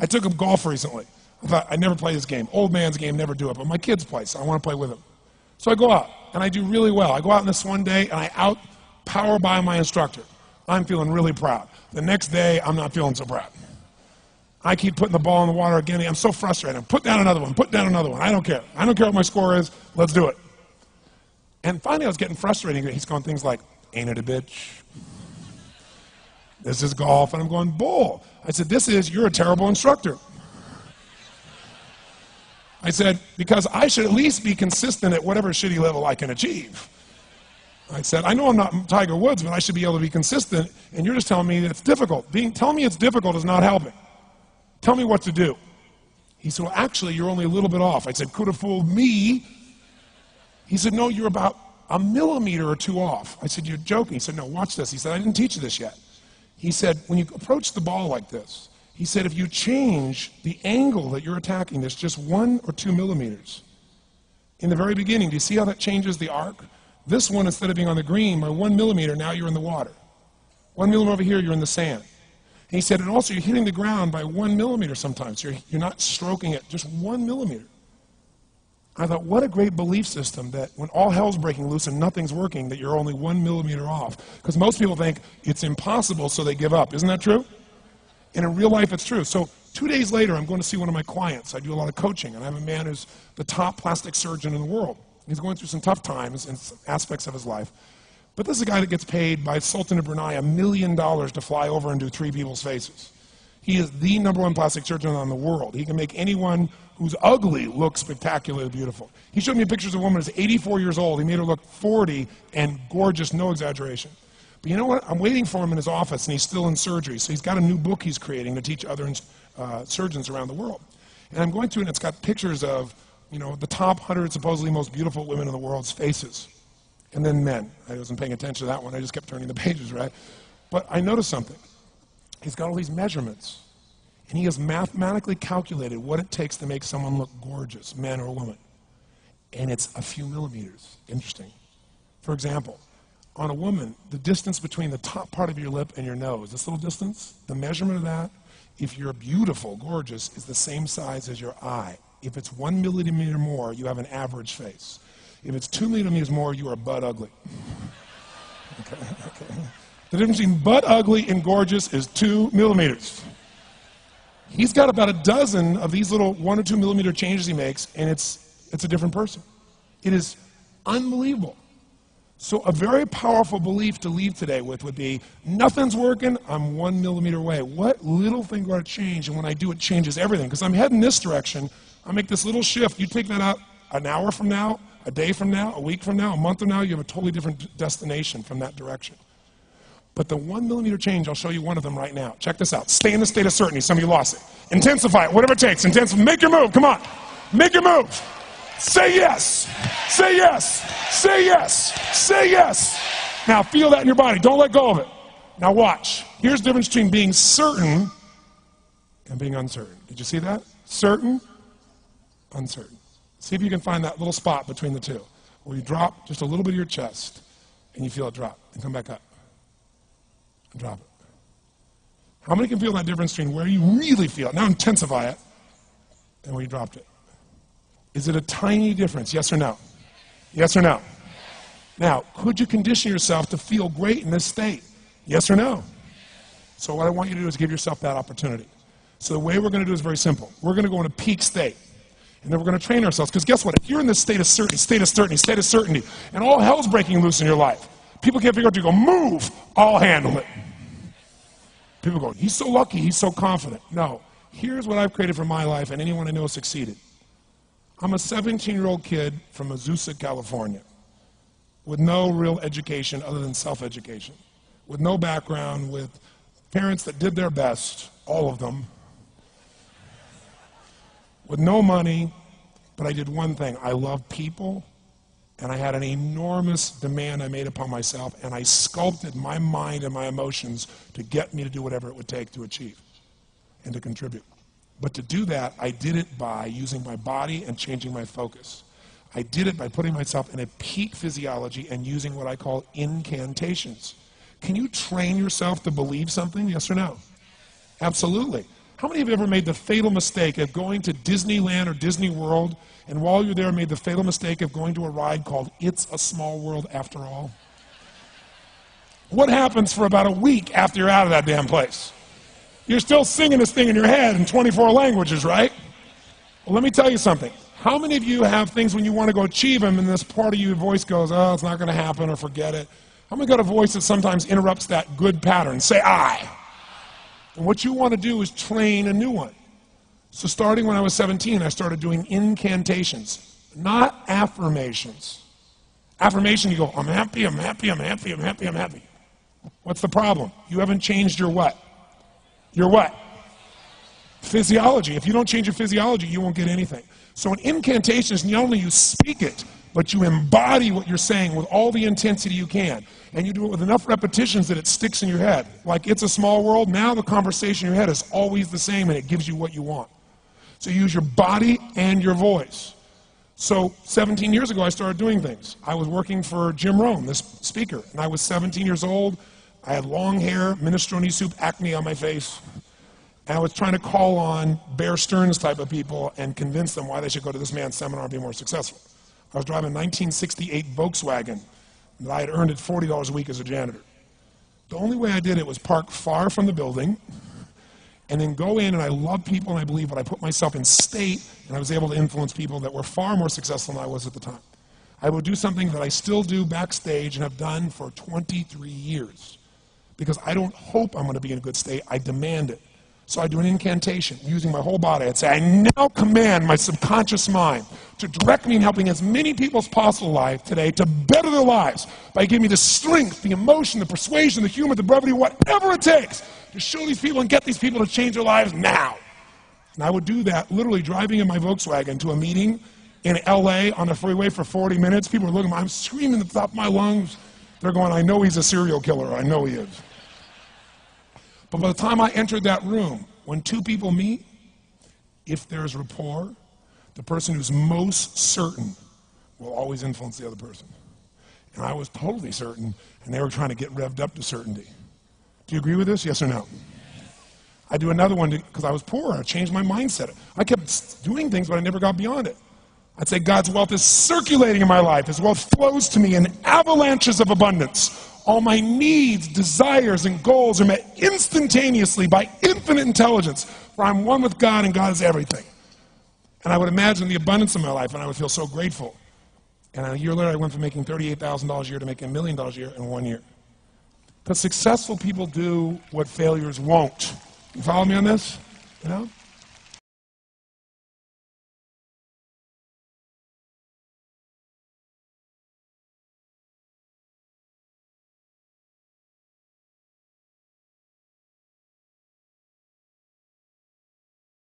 I took him golf recently. I thought, I'd never play this game. Old man's game, never do it. But my kids play, so I want to play with them. So I go out, and I do really well. I go out on this one day, and I out-power by my instructor. I'm feeling really proud. The next day, I'm not feeling so proud. I keep putting the ball in the water again. I'm so frustrated. Put down another one. Put down another one. I don't care. I don't care what my score is. Let's do it. And finally, I was getting frustrated. He's going things like, ain't it a bitch? This is golf. And I'm going, bull. I said, you're a terrible instructor. I said, because I should at least be consistent at whatever shitty level I can achieve. I said, I know I'm not Tiger Woods, but I should be able to be consistent, and you're just telling me that it's difficult. Telling me it's difficult is not helping. Tell me what to do. He said, well, actually, you're only a little bit off. I said, could have fooled me. He said, no, you're about a millimeter or two off. I said, you're joking. He said, no, watch this. He said, I didn't teach you this yet. He said, when you approach the ball like this, he said, if you change the angle that you're attacking this just 1 or 2 millimeters, in the very beginning, do you see how that changes the arc? This one, instead of being on the green, by 1 millimeter, now you're in the water. 1 millimeter over here, you're in the sand. And he said, and also you're hitting the ground by 1 millimeter sometimes. You're not stroking it, just 1 millimeter. I thought, what a great belief system that when all hell's breaking loose and nothing's working, that you're only 1 millimeter off. Because most people think it's impossible, so they give up. Isn't that true? And in real life, it's true. So 2 days later, I'm going to see one of my clients. I do a lot of coaching, and I have a man who's the top plastic surgeon in the world. He's going through some tough times in aspects of his life. But this is a guy that gets paid by Sultan of Brunei $1 million to fly over and do 3 people's faces. He is the #1 plastic surgeon in the world. He can make anyone who's ugly look spectacularly beautiful. He showed me pictures of a woman who's 84 years old. He made her look 40 and gorgeous, no exaggeration. But you know what? I'm waiting for him in his office, and he's still in surgery. So he's got a new book he's creating to teach other surgeons around the world. And I'm going through, and it's got pictures of, the top 100 supposedly most beautiful women in the world's faces. And then men. I wasn't paying attention to that one. I just kept turning the pages, right? But I noticed something. He's got all these measurements. And he has mathematically calculated what it takes to make someone look gorgeous, man or woman. And it's a few millimeters. Interesting. For example, on a woman, the distance between the top part of your lip and your nose, this little distance, the measurement of that, if you're beautiful, gorgeous, is the same size as your eye. If it's 1 millimeter more, you have an average face. If it's 2 millimeters more, you are butt ugly. Okay. The difference between butt ugly and gorgeous is 2 millimeters. He's got about a dozen of these little 1 or 2 millimeter changes he makes, and it's a different person. It is unbelievable. So a very powerful belief to leave today with would be, nothing's working, I'm 1 millimeter away. What little thing got to change, and when I do, it changes everything. Because I'm heading this direction, I make this little shift. You take that out an hour from now, a day from now, a week from now, a month from now, you have a totally different destination from that direction. But the 1 millimeter change, I'll show you one of them right now. Check this out. Stay in the state of certainty. Some of you lost it. Intensify it, whatever it takes. Intensify. Make your move. Come on. Make your move. Say yes. Say yes. Say yes. Say yes. Now feel that in your body. Don't let go of it. Now watch. Here's the difference between being certain and being uncertain. Did you see that? Certain, uncertain. See if you can find that little spot between the two, where you drop just a little bit of your chest, and you feel it drop, and come back up, and drop it. How many can feel that difference between where you really feel it, now intensify it, and where you dropped it? Is it a tiny difference, yes or no? Yes or no? Now, could you condition yourself to feel great in this state? Yes or no? So what I want you to do is give yourself that opportunity. So the way we're going to do is very simple. We're going to go in a peak state. And then we're going to train ourselves, because guess what? If you're in this state of certainty, and all hell's breaking loose in your life, people can't figure out, you go, move, I'll handle it. People go, he's so lucky, he's so confident. No, here's what I've created for my life, and anyone I know has succeeded. I'm a 17-year-old kid from Azusa, California, with no real education other than self-education, with no background, with parents that did their best, all of them, with no money, but I did one thing. I love people, and I had an enormous demand I made upon myself, and I sculpted my mind and my emotions to get me to do whatever it would take to achieve and to contribute. But to do that, I did it by using my body and changing my focus. I did it by putting myself in a peak physiology and using what I call incantations. Can you train yourself to believe something, yes or no? Absolutely. How many of you ever made the fatal mistake of going to Disneyland or Disney World, and while you're there made the fatal mistake of going to a ride called It's a Small World After All? What happens for about a week after you're out of that damn place? You're still singing this thing in your head in 24 languages, right? Well, let me tell you something. How many of you have things when you want to go achieve them and this part of your voice goes, oh, it's not going to happen, or forget it? How many got a voice that sometimes interrupts that good pattern? Say I. And what you want to do is train a new one. So starting when I was 17, I started doing incantations, not affirmations. Affirmation, you go, I'm happy, I'm happy, I'm happy, I'm happy, I'm happy. What's the problem? You haven't changed your what? Your what? Physiology. If you don't change your physiology, you won't get anything. So an incantation is not only you speak it, but you embody what you're saying with all the intensity you can. And you do it with enough repetitions that it sticks in your head. Like It's a Small World, now the conversation in your head is always the same and it gives you what you want. So you use your body and your voice. So 17 years ago, I started doing things. I was working for Jim Rohn, this speaker, and I was 17 years old. I had long hair, minestrone soup, acne on my face. And I was trying to call on Bear Stearns type of people and convince them why they should go to this man's seminar and be more successful. I was driving a 1968 Volkswagen that I had earned at $40 a week as a janitor. The only way I did it was park far from the building and then go in, and I love people and I believe, but I put myself in state, and I was able to influence people that were far more successful than I was at the time. I would do something that I still do backstage and have done for 23 years because I don't hope I'm going to be in a good state, I demand it. So I do an incantation using my whole body. I'd say, I now command my subconscious mind to direct me in helping as many people as possible alive today to better their lives by giving me the strength, the emotion, the persuasion, the humor, the brevity, whatever it takes to show these people and get these people to change their lives now. And I would do that literally driving in my Volkswagen to a meeting in LA on the freeway for 40 minutes. People are looking at me, I'm screaming at the top of my lungs. They're going, I know he's a serial killer, I know he is. But by the time I entered that room, when two people meet, if there's rapport, the person who's most certain will always influence the other person. And I was totally certain, and they were trying to get revved up to certainty. Do you agree with this, yes or no? I do another one because I was poor. I changed my mindset. I kept doing things, but I never got beyond it. I'd say God's wealth is circulating in my life. His wealth flows to me in avalanches of abundance. All my needs, desires, and goals are met instantaneously by infinite intelligence, for I'm one with God and God is everything. And I would imagine the abundance in my life, and I would feel so grateful. And a year later, I went from making $38,000 a year to making $1 million a year in 1 year. Because successful people do what failures won't. You follow me on this? You know?